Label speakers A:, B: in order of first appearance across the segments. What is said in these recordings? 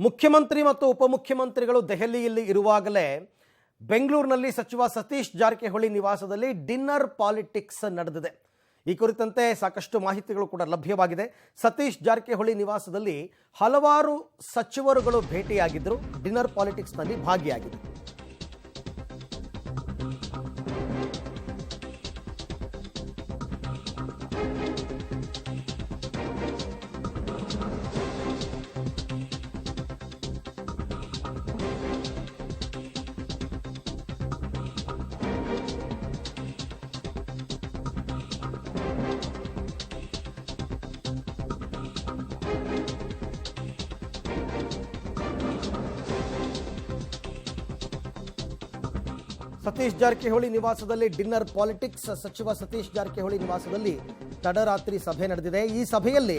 A: ಮುಖ್ಯಮಂತ್ರಿ ಮತ್ತು ಉಪಮುಖ್ಯಮಂತ್ರಿಗಳು ದೆಹಲಿಯಲ್ಲಿ ಇರುವಾಗಲೇ ಬೆಂಗಳೂರಿನಲ್ಲಿ ಸಚಿವ ಸತೀಶ್ ಜಾರಕಿಹೊಳಿ ನಿವಾಸದಲ್ಲಿ ಡಿನ್ನರ್ ಪಾಲಿಟಿಕ್ಸ್ ನಡೆದಿದೆ. ಈ ಕುರಿತಂತೆ ಸಾಕಷ್ಟು ಮಾಹಿತಿಗಳು ಕೂಡ ಲಭ್ಯವಾಗಿದೆ. ಸತೀಶ್ ಜಾರಕಿಹೊಳಿ ನಿವಾಸದಲ್ಲಿ ಹಲವಾರು ಸಚಿವರುಗಳು ಭೇಟಿಯಾಗಿದ್ದರು, ಡಿನ್ನರ್ ಪಾಲಿಟಿಕ್ಸ್ನಲ್ಲಿ ಭಾಗಿಯಾಗಿದ್ದರು. ಸತೀಶ್ ಜಾರಕಿಹೊಳಿ ನಿವಾಸದಲ್ಲಿ ಡಿನ್ನರ್ ಪಾಲಿಟಿಕ್ಸ್. ಸಚಿವ ಸತೀಶ್ ಜಾರಕಿಹೊಳಿ ನಿವಾಸದಲ್ಲಿ ತಡರಾತ್ರಿ ಸಭೆ ನಡೆದಿದೆ. ಈ ಸಭೆಯಲ್ಲಿ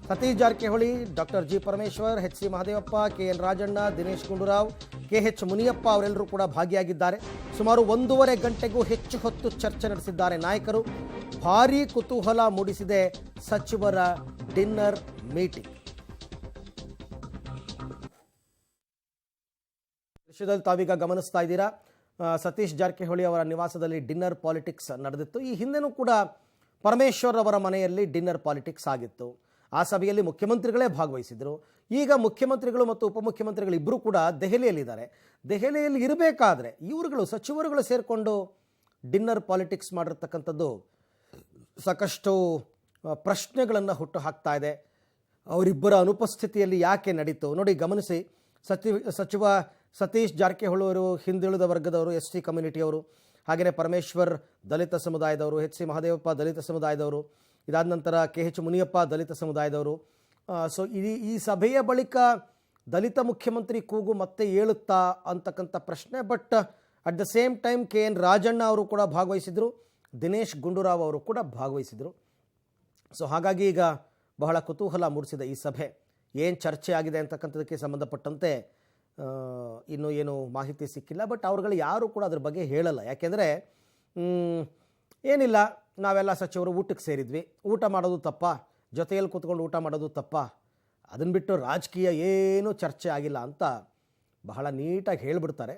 A: Satish Jarkiholi, doctor G Parameshwar, H C Mahadevappa, K N Rajanna, Dinesh Gundu Rao, K H Muniyappa ಅವರೆಲ್ಲರೂ ಕೂಡ ಭಾಗಿಯಾಗಿದ್ದಾರೆ. ಸುಮಾರು 1.5 ಗಂಟೆಗೂ ಹೆಚ್ಚು ಹೊತ್ತು ಚರ್ಚೆ ನಡೆಸಿದ್ದಾರೆ ನಾಯಕರು. ಭಾರೀ ಕುತೂಹಲ ಮೂಡಿಸಿದೆ ಸಚಿವರ ಡಿನ್ನರ್ ಮೀಟಿಂಗ್. ದೃಶ್ಯದಲ್ಲಿ ತಾವೀಗ ಗಮನಿಸ್ತಾ ಇದ್ದೀರಾ, ಸತೀಶ್ ಜಾರಕಿಹೊಳಿ ಅವರ ನಿವಾಸದಲ್ಲಿ ಡಿನ್ನರ್ ಪಾಲಿಟಿಕ್ಸ್ ನಡೆದಿತ್ತು. ಈ ಹಿಂದೆನೂ ಕೂಡ ಪರಮೇಶ್ವರ್ ಅವರ ಮನೆಯಲ್ಲಿ ಡಿನ್ನರ್ ಪಾಲಿಟಿಕ್ಸ್ ಆಗಿತ್ತು. ಆ ಸಭೆಯಲ್ಲಿ ಮುಖ್ಯಮಂತ್ರಿಗಳೇ ಭಾಗವಹಿಸಿದರು. ಈಗ ಮುಖ್ಯಮಂತ್ರಿಗಳು ಮತ್ತು ಉಪಮುಖ್ಯಮಂತ್ರಿಗಳು ಇಬ್ಬರೂ ಕೂಡ ದೆಹಲಿಯಲ್ಲಿದ್ದಾರೆ. ದೆಹಲಿಯಲ್ಲಿ ಇರಬೇಕಾದ್ರೆ ಇವರುಗಳು ಸಚಿವರುಗಳು ಸೇರಿಕೊಂಡು ಡಿನ್ನರ್ ಪಾಲಿಟಿಕ್ಸ್ ಮಾಡಿರ್ತಕ್ಕಂಥದ್ದು ಸಾಕಷ್ಟು ಪ್ರಶ್ನೆಗಳನ್ನು ಹುಟ್ಟು ಹಾಕ್ತಾ ಇದೆ. ಅವರಿಬ್ಬರ ಅನುಪಸ್ಥಿತಿಯಲ್ಲಿ ಯಾಕೆ ನಡೀತು ನೋಡಿ, ಗಮನಿಸಿ. ಸಚಿವ ಸತೀಶ್ ಜಾರಕಿಹೊಳಿ ಅವರು ಹಿಂದುಳಿದ ವರ್ಗದವರು, ಎಸ್ ಟಿ ಕಮ್ಯುನಿಟಿಯವರು, ಹಾಗೆಯೇ ಪರಮೇಶ್ವರ್ ದಲಿತ ಸಮುದಾಯದವರು, ಎಚ್ ಸಿ ಮಹದೇವಪ್ಪ ದಲಿತ ಸಮುದಾಯದವರು, ಇದಾದ ನಂತರ ಕೆ ಎಚ್ ಮುನಿಯಪ್ಪ ದಲಿತ ಸಮುದಾಯದವರು. ಸೊ ಈ ಸಭೆಯ ಬಳಿಕ ದಲಿತ ಮುಖ್ಯಮಂತ್ರಿ ಕೂಗು ಮತ್ತೆ ಏಳುತ್ತಾ ಅಂತಕ್ಕಂಥ ಪ್ರಶ್ನೆ. But at the same time K N Rajanna ಅವರು ಕೂಡ ಭಾಗವಹಿಸಿದರು, ದಿನೇಶ್ ಗುಂಡೂರಾವ್ ಅವರು ಕೂಡ ಭಾಗವಹಿಸಿದರು. ಸೊ ಹಾಗಾಗಿ ಈಗ ಬಹಳ ಕುತೂಹಲ ಮೂಡಿಸಿದೆ ಈ ಸಭೆ. ಏನು ಚರ್ಚೆ ಆಗಿದೆ ಅಂತಕ್ಕಂಥದಕ್ಕೆ ಸಂಬಂಧಪಟ್ಟಂತೆ ಇನ್ನೂ ಏನು ಮಾಹಿತಿ ಸಿಕ್ಕಿಲ್ಲ. ಬಟ್ ಅವ್ರುಗಳು ಯಾರೂ ಕೂಡ ಅದ್ರ ಬಗ್ಗೆ ಹೇಳಲ್ಲ. ಯಾಕೆಂದರೆ ಏನಿಲ್ಲ, ನಾವೆಲ್ಲ ಸಚಿವರು ಊಟಕ್ಕೆ ಸೇರಿದ್ವಿ, ಊಟ ಮಾಡೋದು ತಪ್ಪ, ಜೊತೆಯಲ್ಲಿ ಕೂತ್ಕೊಂಡು ಊಟ ಮಾಡೋದು ತಪ್ಪ, ಅದನ್ನು ಬಿಟ್ಟು ರಾಜಕೀಯ ಏನೂ ಚರ್ಚೆ ಆಗಿಲ್ಲ ಅಂತ ಬಹಳ ನೀಟಾಗಿ ಹೇಳಿಬಿಡ್ತಾರೆ.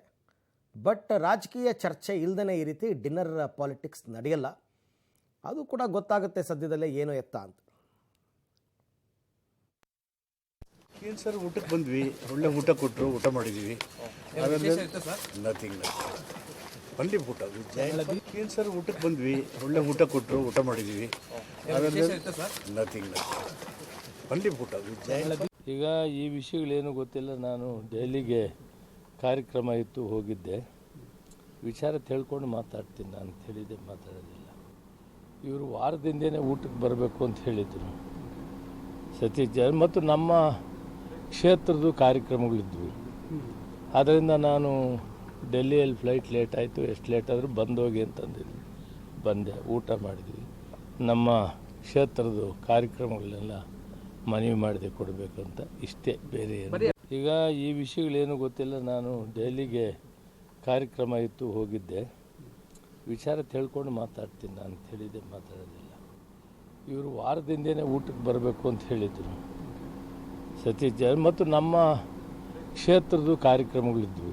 A: ಬಟ್ ರಾಜಕೀಯ ಚರ್ಚೆ ಇಲ್ಲದೇ ಈ ರೀತಿ ಡಿನ್ನರ್ ಪಾಲಿಟಿಕ್ಸ್ ನಡೆಯಲ್ಲ. ಅದು ಕೂಡ ಗೊತ್ತಾಗುತ್ತೆ ಸದ್ಯದಲ್ಲೇ ಏನು ಎತ್ತ ಅಂತ.
B: ಏನು ಸರ್, ಊಟಕ್ಕೆ ಬಂದ್ವಿ, ಒಳ್ಳೆ ಊಟ ಕೊಟ್ಟರು, ಊಟ ಮಾಡಿದ್ದೀವಿ. ನಥಿಂಗ್ ಬಂದು ಊಟ. ಏನು ಸರ್, ಊಟಕ್ಕೆ ಬಂದ್ವಿ, ಒಳ್ಳೆ ಊಟ ಕೊಟ್ಟರು, ಊಟ ಮಾಡಿದ್ದೀವಿ. ನಥಿಂಗ್ ಬಂದು ಊಟ.
C: ಈಗ ಈ ವಿಷಯಗಳೇನು ಗೊತ್ತಿಲ್ಲ. ನಾನು ದೆಹಲಿಗೆ ಕಾರ್ಯಕ್ರಮ ಇತ್ತು, ಹೋಗಿದ್ದೆ. ವಿಚಾರ ತಿಳ್ಕೊಂಡು ಮಾತಾಡ್ತೀನಿ ನಾನು ಅಂತ ಹೇಳಿದ್ದೆ, ಮಾತಾಡೋದಿಲ್ಲ. ಇವರು ವಾರದಿಂದನೇ ಊಟಕ್ಕೆ ಬರಬೇಕು ಅಂತ ಹೇಳಿದರು ಸತೀಶ್ ಜಾರಕಿಹೊಳಿ. ಮತ್ತು ನಮ್ಮ ಕ್ಷೇತ್ರದ ಕಾರ್ಯಕ್ರಮಗಳಿದ್ವು. ಆದ್ದರಿಂದ ನಾನು ಡೆಲ್ಲಿಯಲ್ಲಿ ಫ್ಲೈಟ್ ಲೇಟ್ ಆಯಿತು, ಎಷ್ಟು ಲೇಟ್ ಆದರೂ ಬಂದೋಗಿ ಅಂತಂದಿದ್ವಿ. ಬಂದೆ, ಊಟ ಮಾಡಿದ್ವಿ. ನಮ್ಮ ಕ್ಷೇತ್ರದ ಕಾರ್ಯಕ್ರಮಗಳನ್ನೆಲ್ಲ ಮನವಿ ಮಾಡಿದೆ ಕೊಡಬೇಕು ಅಂತ, ಇಷ್ಟೇ, ಬೇರೆ ಏನು. ಈಗ ಈ ವಿಷಯಗಳೇನು ಗೊತ್ತಿಲ್ಲ. ನಾನು ದೆಹಲಿಗೆ ಕಾರ್ಯಕ್ರಮ ಇತ್ತು, ಹೋಗಿದ್ದೆ. ವಿಚಾರ ತಿಳ್ಕೊಂಡು ಮಾತಾಡ್ತೀನಿ ನಾನು ಅಂತ ಹೇಳಿದ್ದೆ, ಮಾತಾಡೋದಿಲ್ಲ. ಇವರು ವಾರದಿಂದನೇ ಊಟಕ್ಕೆ ಬರಬೇಕು ಅಂತ ಹೇಳಿದರು ಸತೀಶ್ ಜಾರಕಿಹೊಳಿ. ಮತ್ತು ನಮ್ಮ ಕ್ಷೇತ್ರದ ಕಾರ್ಯಕ್ರಮಗಳಿದ್ವು.